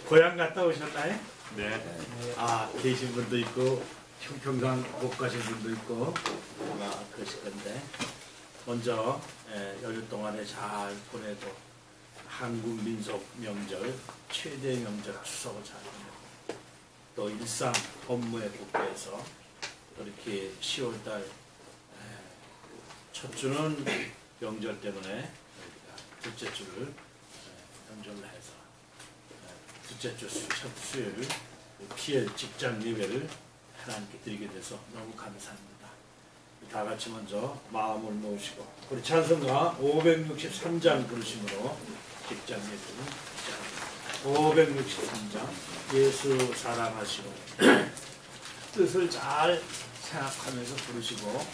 고향 갔다 오셨나요? 네. 아, 계신 분도 있고 평평강 못 가신 분도 있고 아마 그러실 건데 먼저 연휴 동안에 잘 보내고 한국 민속 명절 최대 명절 추석을 잘 보내고 또 일상 업무에 복귀해서 또 이렇게 10월달 첫 주는 명절 때문에 우리가 둘째 주를 연절을 해서 둘째 주 첫 수요일 피해 직장 예배를 하나님께 드리게 돼서 너무 감사합니다. 다 같이 먼저 마음을 모으시고 우리 찬송가 563장 부르심으로 직장 예배를 시작합니다. 563장 예수 사랑하시고 뜻을 잘 생각하면서 부르시고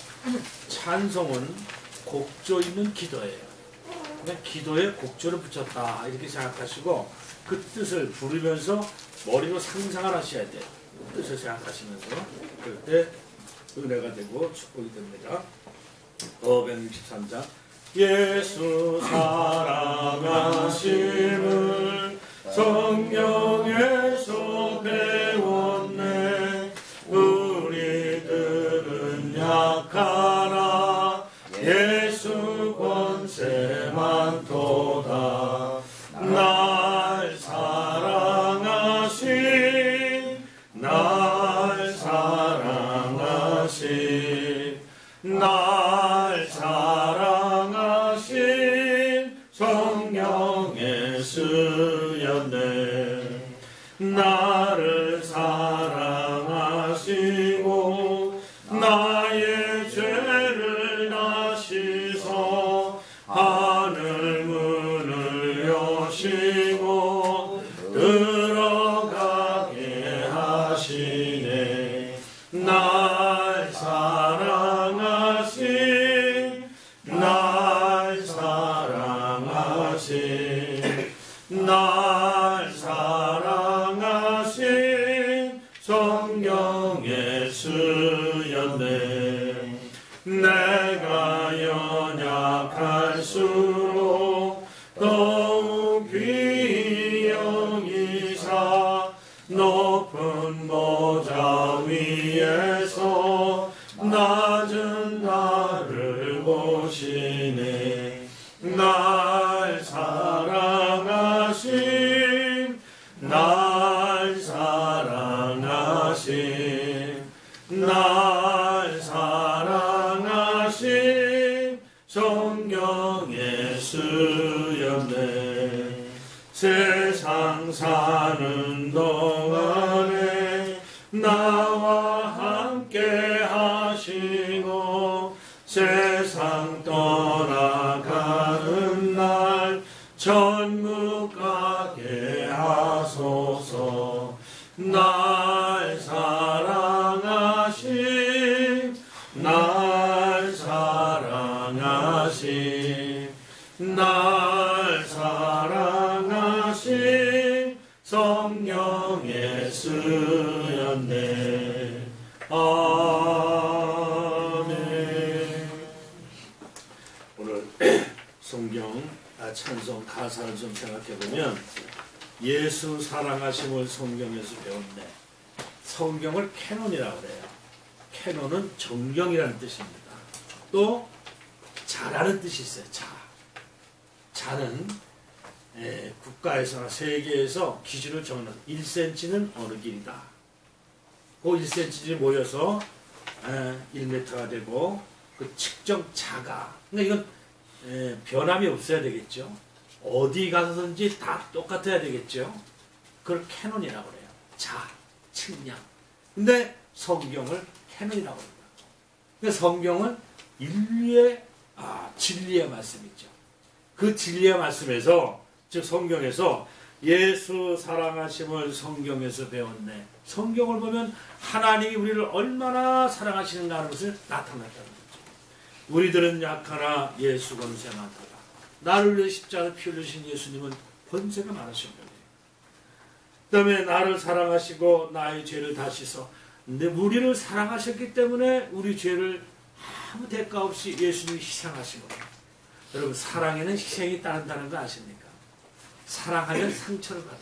찬송은 곡조 있는 기도예요. 그냥 기도에 곡조를 붙였다 이렇게 생각하시고 그 뜻을 부르면서 머리로 상상을 하셔야 돼요. 뜻을 생각하시면서 그럴 때 은혜가 되고 축복이 됩니다. 563장 예수 사랑하심을 성경에서 배웠네. 우리들은 약하나 예수 권세 많도다. 날 사랑하신 날 사랑하신 날 사랑하신 성령의 쓰였네. 나를 사랑하시고 나의 죄를 다 씻어 하늘 문을 여시고 들어가게 하시네. 날 사랑하신 날 사랑하신 날 사랑하신 성령의 쓰였네. 내가 연약할수록 더욱 귀히 여기사 높은 보좌 위에서 낮은 나를 보시네. 날 사랑하신 날 사랑하신 날 사랑하신 성경에 쓰였네. 세상 사는 동안에 나와 함께 하시고 세상 떠나가는 날 천국 가게 하소서. 날 사랑하신 날 사랑하신 날 사랑하신 성령에 쓰였네. 아멘. 오늘 성경 찬송 가사를 좀 생각해보면 예수 사랑하심을 성경에서 배웠네. 성경을 캐논이라고 그래요. 캐논은 정경이라는 뜻입니다. 또 자라는 뜻이 있어요. 자는 국가에서나 세계에서 기준을 정하는 1cm는 어느 길이다. 그 1cm들이 모여서 1m가 되고 그 측정 자가. 그러니까 이건 변함이 없어야 되겠죠. 어디 가서든지 다 똑같아야 되겠죠. 그걸 캐논이라고 그래요. 측량. 근데 성경을 캐논이라고 합니다. 근데 성경은 인류의 진리의 말씀이죠. 그 진리의 말씀에서 즉 성경에서 예수 사랑하심을 성경에서 배웠네. 성경을 보면 하나님이 우리를 얼마나 사랑하시는가 하는 것을 나타났다는 거죠. 우리들은 약하나 예수 권세 많도다. 나를 위해 십자가를 피 흘리신 예수님은 권세가 많으신 분이에요. 그 다음에 나를 사랑하시고 나의 죄를 다 씻어. 근데 우리를 사랑하셨기 때문에 우리 죄를 아무 대가 없이 예수님이 희생하신 거예요. 여러분 사랑에는 희생이 따른다는 거 아십니까? 사랑하면 상처를 받아요.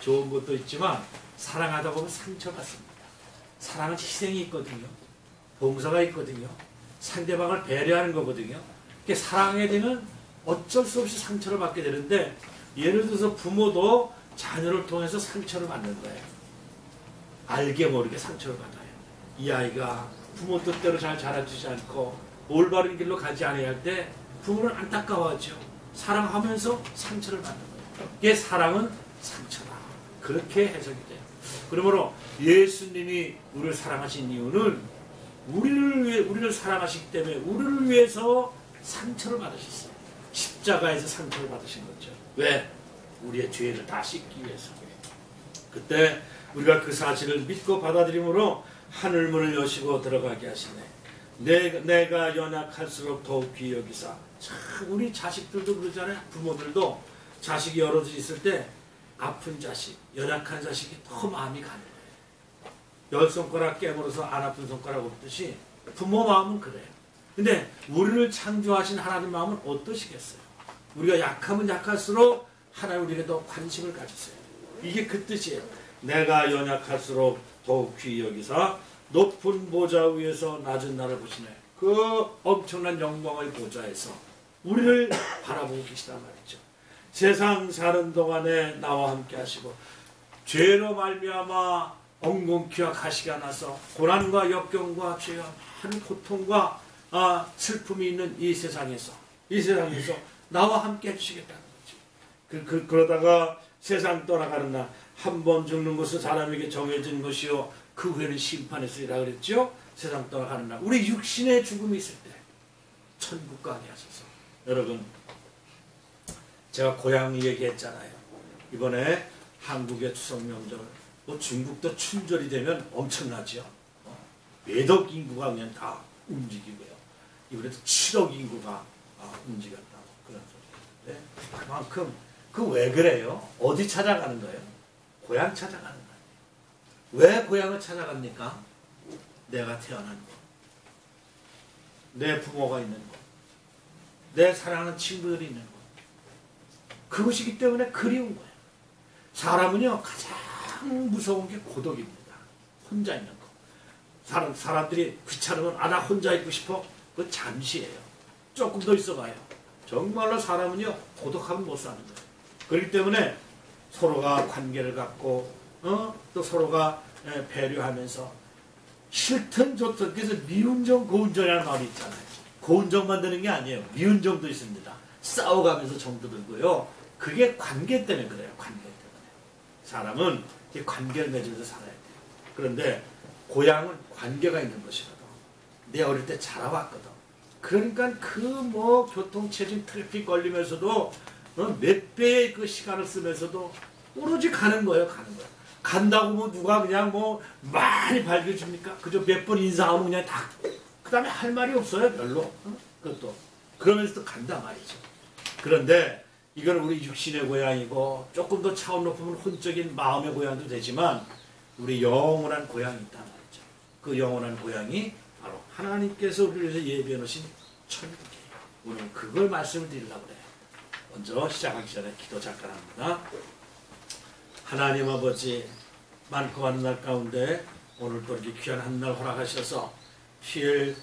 좋은 것도 있지만 사랑하다 보면 상처받습니다. 사랑은 희생이 있거든요. 봉사가 있거든요. 상대방을 배려하는 거거든요. 사랑하게 되면 어쩔 수 없이 상처를 받게 되는데, 예를 들어서 부모도 자녀를 통해서 상처를 받는 거예요. 알게 모르게 상처를 받아요. 이 아이가 부모 뜻대로 잘 자라주지 않고 올바른 길로 가지 않아야 할 때 부모는 안타까워하죠. 사랑하면서 상처를 받는 거예요. 이게 사랑은 상처다. 그렇게 해석이 돼요. 그러므로 예수님이 우리를 사랑하신 이유는 우리를 사랑하시기 때문에 우리를 위해서 상처를 받으셨어요. 십자가에서 상처를 받으신 거죠. 왜? 우리의 죄를 다 씻기 위해서. 그때 우리가 그 사실을 믿고 받아들임으로 하늘문을 여시고 들어가게 하시네. 내가 연약할수록 더욱 귀히 여기사. 참 우리 자식들도 그러잖아요. 부모들도 자식이 여럿 있을 때 아픈 자식, 연약한 자식이 더 마음이 가는 거예요. 10손가락 깨물어서 안 아픈 손가락 없듯이 부모 마음은 그래요. 근데 우리를 창조하신 하나님 마음은 어떠시겠어요? 우리가 약하면 약할수록 하나님 우리에게 더 관심을 가지세요. 이게 그 뜻이에요. 내가 연약할수록 더욱 귀히 여기사 높은 보좌 위에서 낮은 나를 보시네. 그 엄청난 영광의 보좌에서 우리를 바라보고 계시단 말이죠. 세상 사는 동안에 나와 함께 하시고 죄로 말미암아 엉겅퀴와 가시가 나서 고난과 역경과 죄와 많은 고통과 슬픔이 있는 이 세상에서 나와 함께 해주시겠다는 거지. 그러다가 세상 떠나가는 날 한 번 죽는 것은 사람에게 정해진 것이요 그 후에는 심판이 있으리라 그랬죠. 세상 떠나가는 날 우리 육신의 죽음이 있을 때 천국 가게 하소서. 여러분, 제가 고향 얘기했잖아요. 이번에 한국의 추석 명절, 중국도 춘절이 되면 엄청나죠. 몇억 인구가 그냥 다 움직이고요. 이번에도 7억 인구가 움직였다고 그런 소리. 그만큼 그 왜 그래요? 어디 찾아가는 거예요? 고향 찾아가는 거예요. 왜 고향을 찾아갑니까? 내가 태어난 곳, 내 부모가 있는 곳, 내 사랑하는 친구들이 있는 곳. 그것이기 때문에 그리운 거예요. 사람은요 가장 무서운 게 고독입니다. 혼자 있는 거. 사람들이 귀찮으면 나 혼자 있고 싶어? 그거 잠시예요. 조금 더 있어봐요. 정말로 사람은요 고독하면 못 사는 거예요. 그렇기 때문에 서로가 관계를 갖고 또 서로가 배려하면서 싫든 좋든, 그래서 미운정 고운정이라는 말이 있잖아요. 고운정만 드는 게 아니에요. 미운정도 있습니다. 싸워가면서 정도 들고요. 그게 관계 때문에 그래요. 관계 때문에. 사람은 관계를 맺으면서 살아야 돼요. 그런데 고향은 관계가 있는 것이거든. 내 어릴 때 자라왔거든. 그러니까 교통체증 트래픽 걸리면서도 몇 배의 그 시간을 쓰면서도 오로지 가는 거예요. 간다고 누가 그냥 많이 밝혀줍니까? 그저 몇 번 인사하면 그냥 다, 그 다음에 할 말이 없어요. 별로. 그것도. 그러면서 또 간단 말이죠. 그런데 이건 우리 육신의 고향이고 조금 더 차원 높으면 혼적인 마음의 고향도 되지만 우리 영원한 고향이 있단 말이죠. 그 영원한 고향이 바로 하나님께서 우리를 위해서 예비해 놓으신 천국이에요. 오늘 그걸 말씀을 드리려고 그래요. 먼저 시작하기 전에 기도 잠깐 합니다. 하나님 아버지, 많고 많은 날 가운데 오늘 또 이렇게 귀한 한 날 허락하셔서 PL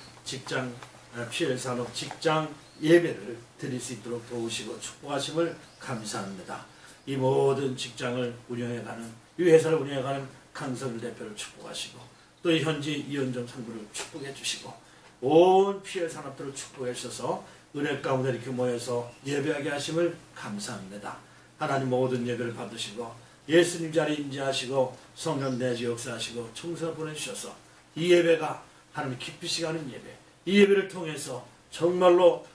산업 직장 예배를 드릴 수 있도록 도우시고 축복하심을 감사합니다. 이 모든 직장을 운영해가는, 이 회사를 운영해가는 강성일 대표를 축복하시고 또 이 현지 이현정 상부를 축복해 주시고 온 PL 산업들을 축복해 주셔서 은혜 가운데 이렇게 모여서 예배하게 하심을 감사합니다. 하나님 모든 예배를 받으시고 예수님 자리에 임재하시고 성령 내주 역사하시고 총선을 보내주셔서 이 예배가 하나님 기쁘시게 하는 예배, 이 예배를 통해서 정말로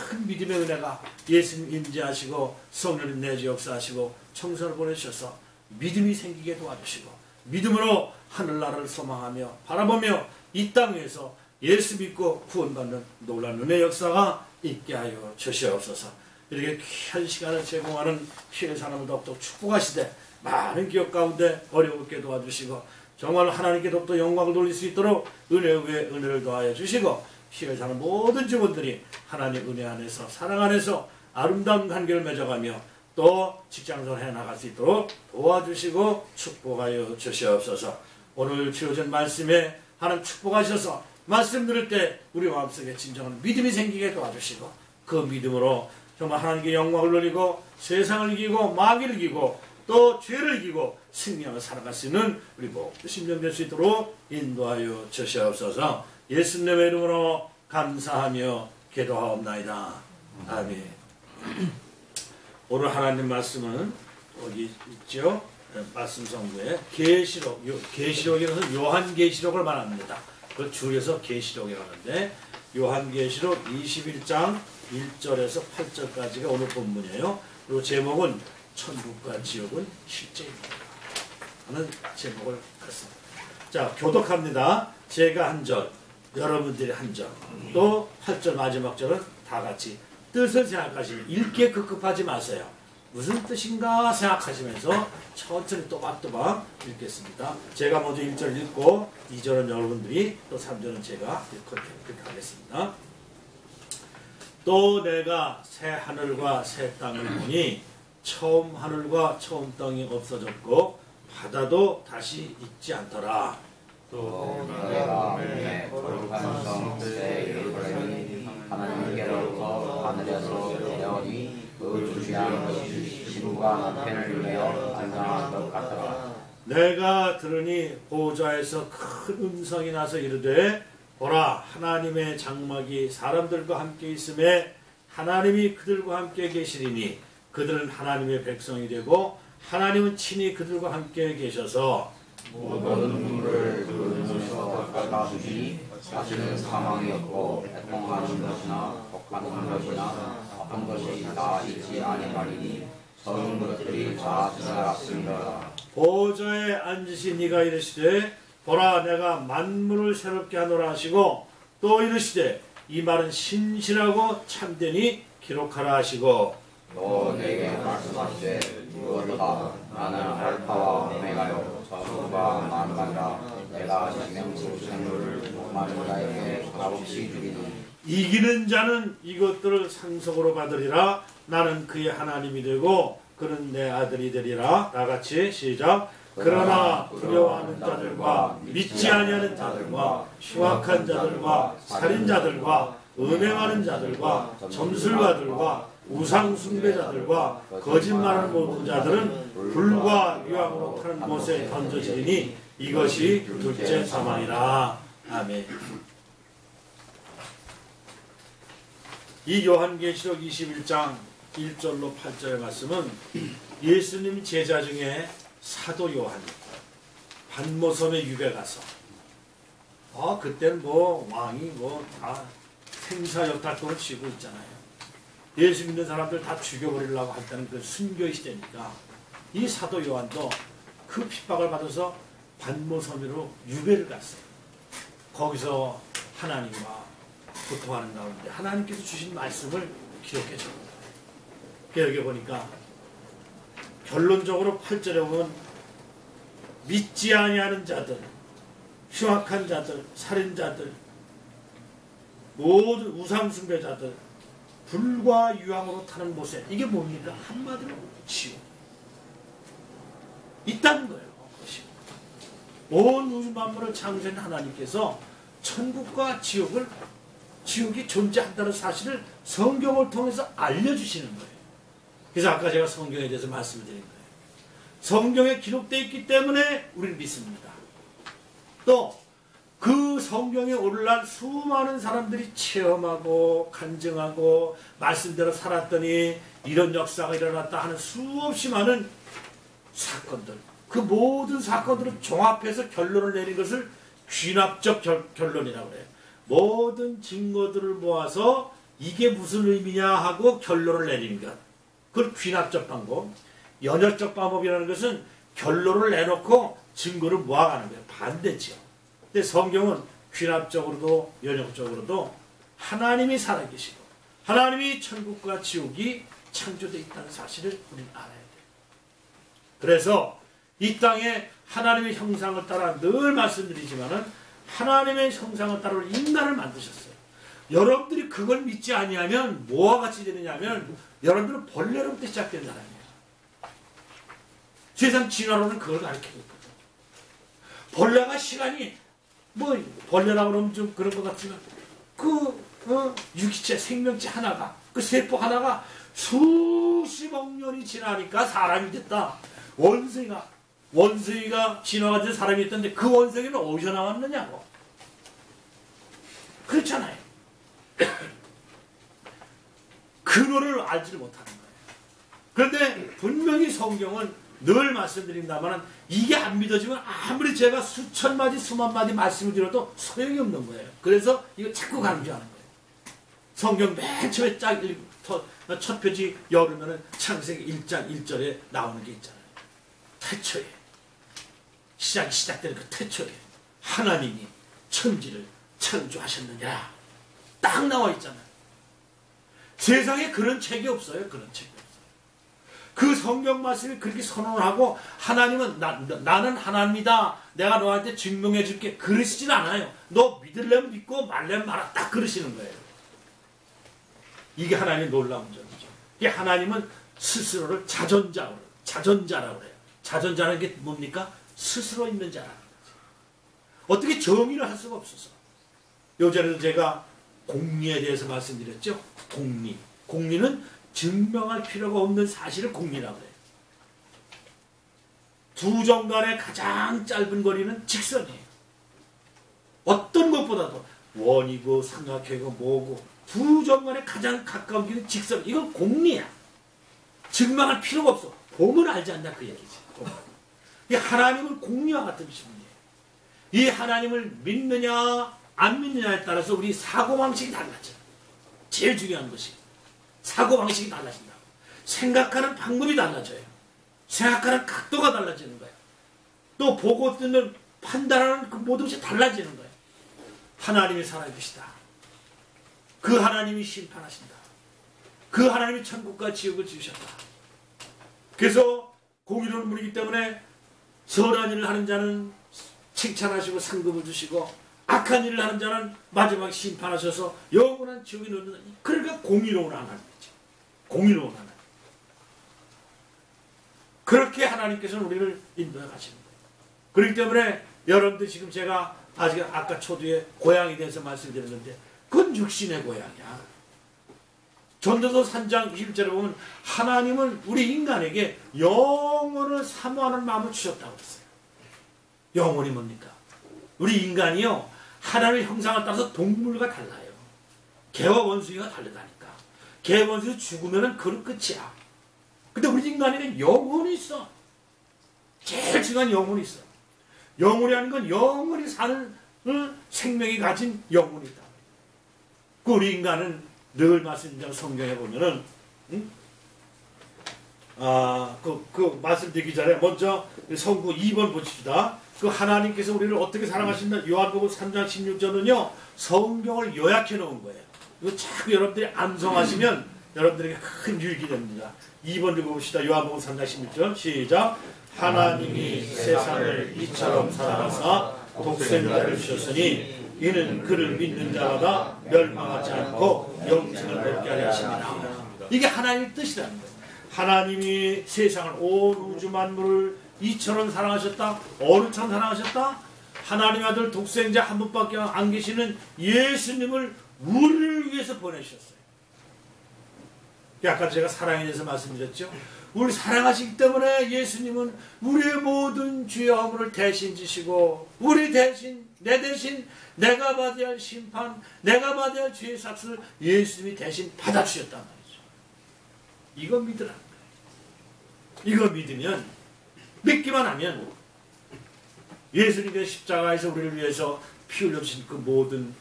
큰 믿음의 은혜가 예수님 임재하시고 성령 내주 역사하시고 총선을 보내주셔서 믿음이 생기게 도와주시고 믿음으로 하늘나라를 소망하며 바라보며 이 땅 위에서 예수 믿고 구원받는 놀라운 은혜 역사가 있게 하여 주시옵소서. 이렇게 귀한 시간을 제공하는 피해 사람을 더욱더 축복하시되 많은 기업 가운데 어려울게 도와주시고 정말 하나님께 더욱더 영광을 돌릴 수 있도록 은혜 위에 은혜를 더하여 주시고 피해 사는 모든 직원들이 하나님의 은혜 안에서 사랑 안에서 아름다운 관계를 맺어가며 또 직장생활 해나갈 수 있도록 도와주시고 축복하여 주시옵소서. 오늘 주어진 말씀에 하나님 축복하셔서 말씀 들을 때 우리 마음속에 진정한 믿음이 생기게 도와주시고 그 믿음으로 정말 하나님께 영광을 누리고 세상을 이기고 마귀를 이기고 또 죄를 이기고 승리하며 살아갈 수 있는 우리 모두 심령될 수 있도록 인도하여 주시옵소서. 예수님의 이름으로 감사하며 기도하옵나이다. 아멘. 오늘 하나님 말씀은 여기 있죠. 말씀 성구에 계시록, 계시록이라서 요한계시록을 말합니다. 그걸 줄여서 계시록이라고 하는데 요한계시록 21장 1절에서 8절까지가 오늘 본문이에요. 그리고 제목은 천국과 지옥은 실제입니다 하는 제목을 갖습니다. 자, 교독합니다. 제가 한 절, 여러분들이 한 절, 또 8절 마지막 절은 다 같이 뜻을 생각하시면 읽기에 급급하지 마세요. 무슨 뜻인가 생각하시면서 천천히 또박또박 읽겠습니다. 제가 먼저 1절 읽고 2절은 여러분들이 또 3절은 제가 그렇게 하겠습니다. 또 내가 새 하늘과 새 땅을 보니 처음 하늘과 처음 땅이 없어졌고 바다도 다시 있지 않더라. 또 내가 내 거룩한 성 새 예루살렘이 하나님께로부터 하늘에서 내려오니 그 주시한 것이 신부가 펜을 내어 앉아난 것 같더라. 내가 들으니 보좌에서 큰 음성이 나서 이르되 보라, 하나님의 장막이 사람들과 함께 있음에 하나님이 그들과 함께 계시리니 그들은 하나님의 백성이 되고 하나님은 친히 그들과 함께 계셔서 모든 눈물을 그 눈에서 닦아주시니 다시는 사망이 없고 애통하는 것이나 독하는 것이나 아픈 것이 다 있지 아니하리니 저런 것들이 다 지나갔습니다. 보좌에 앉으신 이가 이르시되 보라, 내가 만물을 새롭게 하노라 하시고 또 이르시되 이 말은 신실하고 참되니 기록하라 하시고 또 내게 말씀하시되 이것도다 나는 알파와 오메가요 처음과 마지막이라 내가 생명수 생물을 목마른 자에게 값없이 주리니 이기는 자는 이것들을 상속으로 받으리라. 나는 그의 하나님이 되고 그는 내 아들이 되리라. 다같이 시작. 그러나 두려워하는 자들과 믿지 아니하는 자들과 흉악한 자들과 살인자들과 음행하는 자들과 점술가들과 우상숭배자들과 거짓말하는 모든 자들은 불과 유황으로 타는 못에 던져지니 이것이 둘째 사망이라. 아멘. 이 요한계시록 21장 1절로 8절의 말씀은 예수님 제자 중에 사도 요한이 반모섬에 유배 가서 그때는 왕이 다 생사여탈권을 쥐고 있잖아요. 예수 믿는 사람들 다 죽여버리려고 했다는 그 순교 시대니까 이 사도 요한도 그 핍박을 받아서 반모섬으로 유배를 갔어요. 거기서 하나님과 고통하는 가운데 하나님께서 주신 말씀을 기록해 줍니다. 여기 보니까 결론적으로 8절에 보면 믿지 아니하는 자들, 흉악한 자들, 살인자들, 모든 우상숭배자들, 불과 유황으로 타는 못에 이게 뭡니까? 한마디로 지옥. 있다는 거예요. 온 우주 만물을 창조한 하나님께서 천국과 지옥이 존재한다는 사실을 성경을 통해서 알려주시는 거예요. 그래서 아까 제가 성경에 대해서 말씀을 드린 거예요. 성경에 기록되어 있기 때문에 우리는 믿습니다. 또 그 성경에 오늘날 수많은 사람들이 체험하고 간증하고 말씀대로 살았더니 이런 역사가 일어났다 하는 수없이 많은 사건들, 그 모든 사건들을 종합해서 결론을 내린 것을 귀납적 결론이라고 해요. 모든 증거들을 모아서 이게 무슨 의미냐 하고 결론을 내리는 것. 그걸 귀납적 방법. 연역적 방법이라는 것은 결론을 내놓고 증거를 모아가는 거예요. 반대지요. 근데 성경은 귀납적으로도 연역적으로도 하나님이 살아계시고 하나님이 천국과 지옥이 창조되어 있다는 사실을 우리는 알아야 돼요. 그래서 이 땅에 하나님의 형상을 따라 늘 말씀드리지만은 하나님의 형상을 따라 인간을 만드셨어요. 여러분들이 그걸 믿지 아니하면 뭐와 같이 되느냐면 여러분들은 벌레로부터 시작된 사람이에요. 세상 진화론은 그걸 가르치고 있거든. 벌레가 시간이 뭐 벌레라고 그러면 좀 그런 것 같지만 유기체 생명체 하나가 그 세포 하나가 수십억 년이 지나니까 사람이 됐다. 원숭이가 진화가 된 사람이 있던데 그 원숭이는 어디서 나왔느냐고. 그렇잖아요. 근원을 알지를 못하는 거예요. 그런데 분명히 성경은 늘 말씀드립니다만 이게 안 믿어지면 아무리 제가 수천 마디 수만 마디 말씀을 드려도 소용이 없는 거예요. 그래서 이거 자꾸 강조하는 거예요. 성경 맨 처음에 첫 표지 열으면은 창세기 1장 1절에 나오는 게 있잖아요. 태초에 시작되는 그 태초에 하나님이 천지를 창조하셨느냐 딱 나와 있잖아요. 세상에 그런 책이 없어요. 그런 책이 없어요. 그 성경 말씀이 그렇게 선언을 하고 하나님은 나는 하나님이다. 내가 너한테 증명해 줄게. 그러시진 않아요. 너 믿으려면 믿고 말려면 말아. 딱 그러시는 거예요. 이게 하나님의 놀라운 점이죠. 이게 하나님은 스스로를 자전자라고 해요. 자전자라는 게 뭡니까? 스스로 있는 자라는 거죠. 어떻게 정의를 할 수가 없어서. 요전에도 제가 공리에 대해서 말씀드렸죠. 공리는 증명할 필요가 없는 사실을 공리라고 해요. 두 점 간의 가장 짧은 거리는 직선이에요. 어떤 것보다도 원이고 삼각형이고 뭐고 두 점 간의 가장 가까운 길은 직선. 이건 공리야. 증명할 필요가 없어. 보면 알지 않냐 그 얘기지. 이 하나님은 공리와 같은 분이에요. 이 하나님을 믿느냐 안 믿느냐에 따라서 우리 사고방식이 달라져. 제일 중요한 것이 사고방식이 달라진다고. 생각하는 방법이 달라져요. 생각하는 각도가 달라지는 거예요. 또 보고 듣는 판단하는 그 모든 것이 달라지는 거예요. 하나님이 살아계시다. 그 하나님이 심판하신다. 그 하나님이 천국과 지옥을 지으셨다. 그래서 공의로운 분이기 때문에 선한 일을 하는 자는 칭찬하시고 상급을 주시고 악한 일을 하는 자는 마지막에 심판하셔서 영원한 지옥에 넣는다. 그러니까 공의로운 하나님이죠. 공의로운 하나님. 그렇게 하나님께서는 우리를 인도해 가시는 거예요. 그렇기 때문에 여러분들 지금 제가 아까 초두에 고향에 대해서 말씀드렸는데 그건 육신의 고향이야. 전도서 3장 21절에 보면 하나님은 우리 인간에게 영혼을 사모하는 마음을 주셨다고 했어요. 영혼이 뭡니까? 우리 인간이요. 하나님의 형상을 따라서 동물과 달라요. 개와 원숭이가 다르다니까. 개, 원숭이 죽으면 그런 끝이야. 근데 우리 인간에는 영혼이 있어. 제일 중요한 영혼이 있어. 영혼이라는 건 영원히 사는 생명이 가진 영혼이다. 그 우리 인간은 늘 말씀드린 성경에 보면은 그 말씀드리기 전에 먼저 성구 2번 보십시다. 그 하나님께서 우리를 어떻게 사랑하신다. 요한복음 3장 16절은요 성경을 요약해 놓은 거예요. 이거 자꾸 여러분들이 암송하시면 여러분들에게 큰 유익이 됩니다. 2번 읽어봅시다. 요한복음 3장 16절 시작. 하나님이 세상을 이처럼 사랑하사 독생자를 주셨으니 이는 그를 믿는 자마다 멸망하지 않고 영생을 얻게 하려 하십니다. 이게 하나님의 뜻이라는 거예요. 하나님이 세상을 온 우주 만물을 이처럼 사랑하셨다. 어느처럼 사랑하셨다. 하나님의 아들 독생자 한 분밖에 안 계시는 예수님을 우리를 위해서 보내주셨어요. 아까 제가 사랑에 대해서 말씀드렸죠. 우리 사랑하시기 때문에 예수님은 우리의 모든 죄의 허물을 대신 지시고 우리 대신 내 대신 내가 받아야 할 심판, 내가 받아야 할 죄의 삭스를 예수님이 대신 받아주셨단 말이죠. 이거 믿으라는 거예요. 이거 믿으면, 믿기만 하면 예수님께서 십자가에서 우리를 위해서 피 흘려주신 그 모든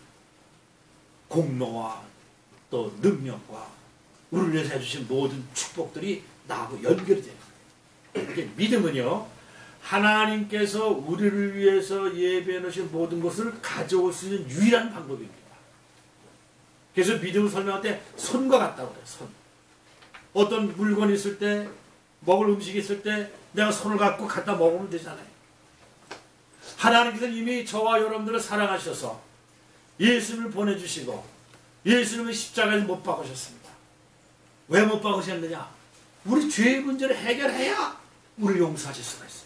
공로와 또 능력과 우리를 위해서 해주신 모든 축복들이 나하고 연결이 돼요. 이게 믿음은요, 하나님께서 우리를 위해서 예배해 놓으신 모든 것을 가져올 수 있는 유일한 방법입니다. 그래서 믿음을 설명할 때 손과 같다고 그래요. 손. 어떤 물건이 있을 때, 먹을 음식이 있을 때 내가 손을 갖고 갖다 먹으면 되잖아요. 하나님께서 이미 저와 여러분들을 사랑하셔서 예수님을 보내주시고 예수님을 십자가에 못 박으셨습니다. 왜 못 박으셨느냐? 우리 죄의 문제를 해결해야 우리를 용서하실 수가 있어요.